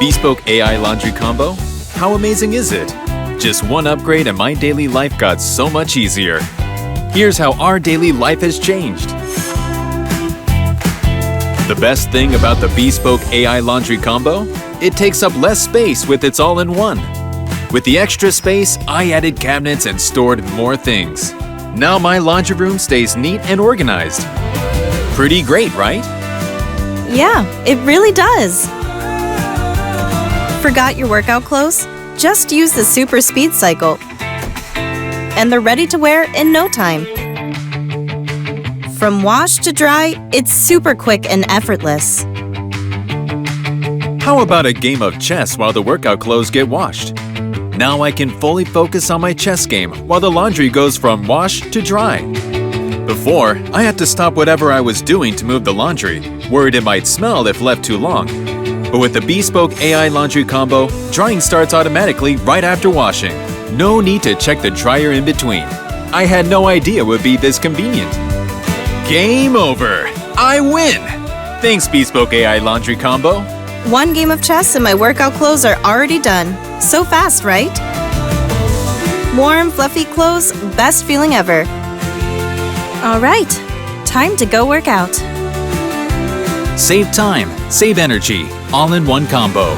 Bespoke AI Laundry Combo? How amazing is it? Just one upgrade and my daily life got so much easier. Here's how our daily life has changed. The best thing about the Bespoke AI Laundry Combo? It takes up less space with its all-in-one. With the extra space, I added cabinets and stored more things. Now my laundry room stays neat and organized. Pretty great, right? Yeah, it really does. Forgot your workout clothes? Just use the Super Speed Cycle. And they're ready to wear in no time. From wash to dry, it's super quick and effortless. How about a game of chess while the workout clothes get washed? Now I can fully focus on my chess game while the laundry goes from wash to dry. Before, I had to stop whatever I was doing to move the laundry, worried it might smell if left too long. But with the Bespoke AI Laundry Combo, drying starts automatically right after washing. No need to check the dryer in between. I had no idea it would be this convenient. Game over! I win! Thanks, Bespoke AI Laundry Combo. One game of chess and my workout clothes are already done. So fast, right? Warm, fluffy clothes, best feeling ever. All right, time to go work out. Save time, save energy, all in one combo.